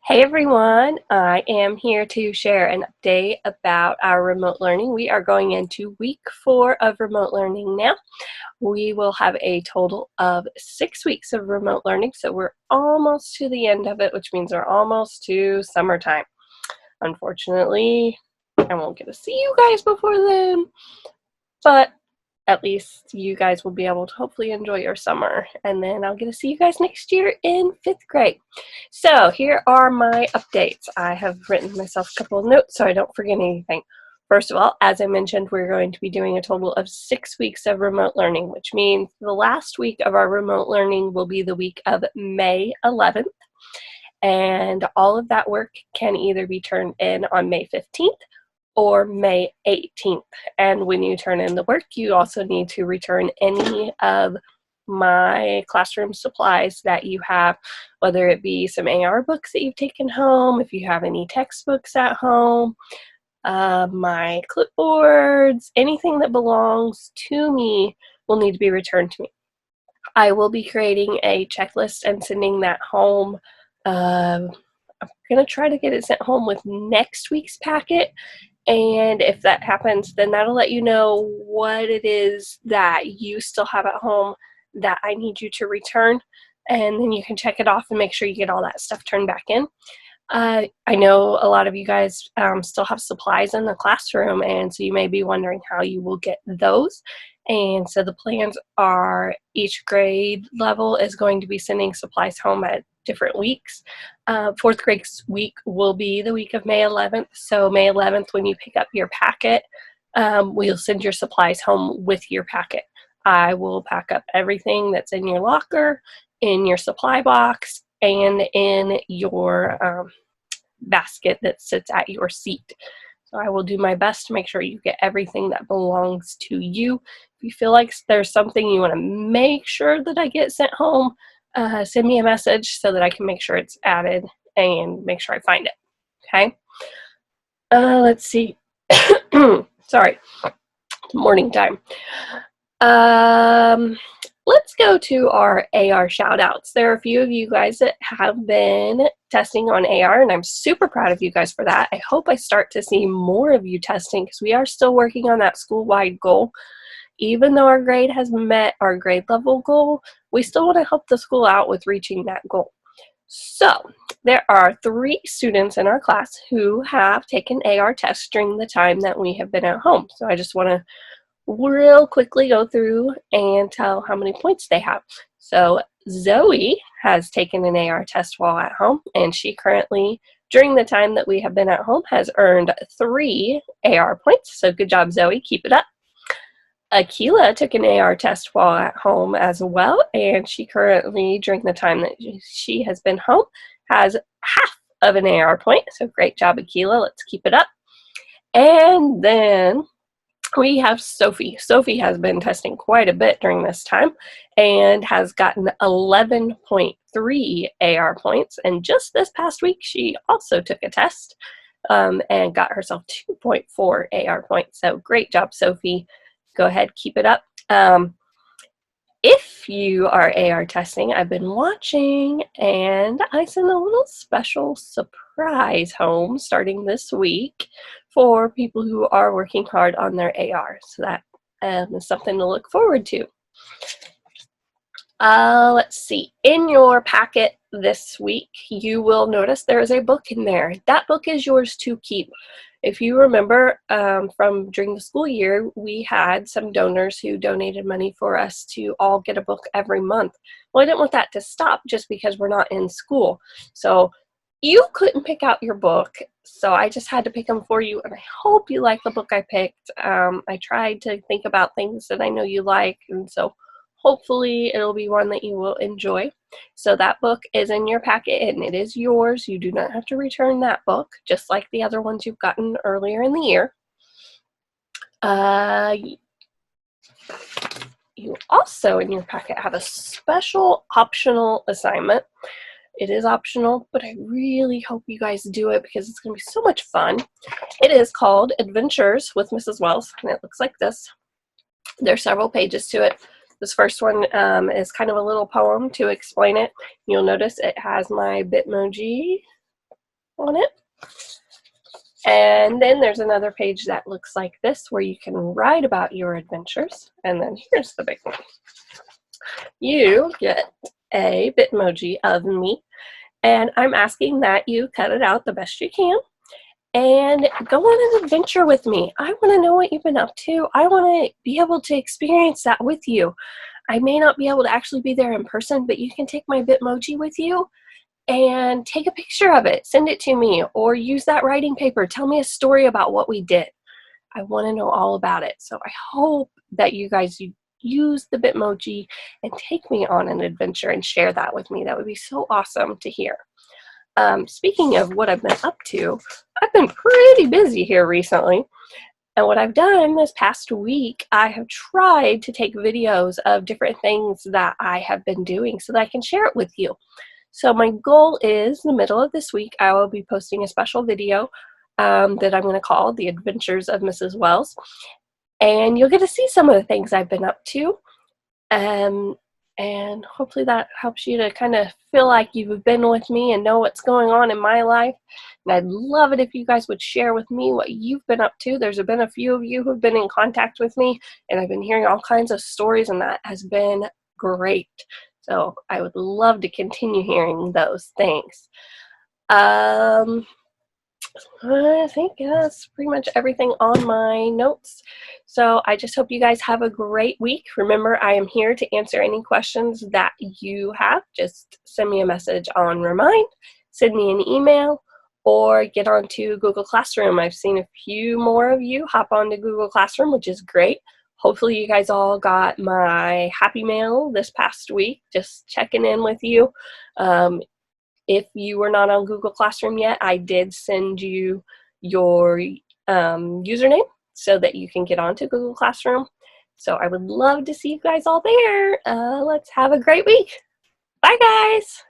Hey everyone, I am here to share an update about our remote learning. We are going into week 4 of remote learning now. We will have a total of 6 weeks of remote learning, so we're almost to the end of it, which means we're almost to summertime. Unfortunately, I won't get to see you guys before then, but at least you guys will be able to hopefully enjoy your summer, and then I'll get to see you guys next year in 5th grade. So here are my updates. I have written myself a couple of notes so I don't forget anything. First of all, as I mentioned, we're going to be doing a total of 6 weeks of remote learning, which means the last week of our remote learning will be the week of May 11th, and all of that work can either be turned in on May 15th or May 18th. And when you turn in the work, you also need to return any of my classroom supplies that you have, whether it be some AR books that you've taken home, if you have any textbooks at home, my clipboards, anything that belongs to me will need to be returned to me. I will be creating a checklist and sending that home. I'm going to try to get it sent home with next week's packet. And if that happens, then that'll let you know what it is that you still have at home that I need you to return. And then you can check it off and make sure you get all that stuff turned back in. I know a lot of you guys still have supplies in the classroom, and so you may be wondering how you will get those. And so the plans are each grade level is going to be sending supplies home at different weeks. 4th grade week will be the week of May 11th. So May 11th, when you pick up your packet, we'll send your supplies home with your packet. I will pack up everything that's in your locker, in your supply box, and in your basket that sits at your seat. So I will do my best to make sure you get everything that belongs to you. If you feel like there's something you want to make sure that I get sent home, send me a message so that I can make sure it's added and make sure I find it. Okay? Let's see. Sorry. It's morning time. Let's go to our AR shout-outs. There are a few of you guys that have been testing on AR, and I'm super proud of you guys for that. I hope I start to see more of you testing because we are still working on that school-wide goal. Even though our grade has met our grade level goal, we still want to help the school out with reaching that goal. So there are 3 students in our class who have taken AR tests during the time that we have been at home. So I just want to real quickly go through and tell how many points they have. So Zoe has taken an AR test while at home, and she currently, during the time that we have been at home, has earned 3 AR points. So good job, Zoe. Keep it up. Akila took an AR test while at home as well, and she currently, during the time that she has been home, has half of an AR point. So great job, Akila. Let's keep it up. And then we have Sophie. Sophie has been testing quite a bit during this time and has gotten 11.3 AR points. And just this past week, she also took a test and got herself 2.4 AR points. So great job, Sophie. Go ahead, keep it up. If you are AR testing, I've been watching, and I sent a little special surprise home starting this week for people who are working hard on their AR. So that is something to look forward to. Let's see. In your packet this week, you will notice there is a book in there. That book is yours to keep. If you remember from during the school year, we had some donors who donated money for us to all get a book every month. Well, I didn't want that to stop just because we're not in school. So you couldn't pick out your book, so I just had to pick them for you, and I hope you like the book I picked. I tried to think about things that I know you like, and so hopefully it'll be one that you will enjoy. So that book is in your packet, and it is yours. You do not have to return that book, just like the other ones you've gotten earlier in the year. You also, in your packet, have a special optional assignment. It is optional, but I really hope you guys do it because it's going to be so much fun. It is called Adventures with Mrs. Wells, and it looks like this. There's several pages to it. This first one is kind of a little poem to explain it. You'll notice it has my Bitmoji on it. And then there's another page that looks like this where you can write about your adventures. And then here's the big one. You get a Bitmoji of me, and I'm asking that you cut it out the best you can and go on an adventure with me. I want to know what you've been up to. I want to be able to experience that with you. I may not be able to actually be there in person, but you can take my Bitmoji with you and take a picture of it, send it to me, or use that writing paper. Tell me a story about what we did. I want to know all about it. So I hope that you guys use the Bitmoji and take me on an adventure and share that with me. That would be so awesome to hear. Speaking of what I've been up to, I've been pretty busy here recently. And what I've done this past week, I have tried to take videos of different things that I have been doing so that I can share it with you. So my goal is the middle of this week, I will be posting a special video that I'm going to call The Adventures of Mrs. Wells. And you'll get to see some of the things I've been up to. And hopefully that helps you to kind of feel like you've been with me and know what's going on in my life. And I'd love it if you guys would share with me what you've been up to. There's been a few of you who've been in contact with me, and I've been hearing all kinds of stories, and that has been great. So I would love to continue hearing those things. I think that's pretty much everything on my notes. So I just hope you guys have a great week. Remember, I am here to answer any questions that you have. Just send me a message on Remind, send me an email, or get onto Google Classroom. I've seen a few more of you hop onto Google Classroom, which is great. Hopefully you guys all got my happy mail this past week. Just checking in with you. If you were not on Google Classroom yet, I did send you your username so that you can get onto Google Classroom. So I would love to see you guys all there. Let's have a great week. Bye, guys.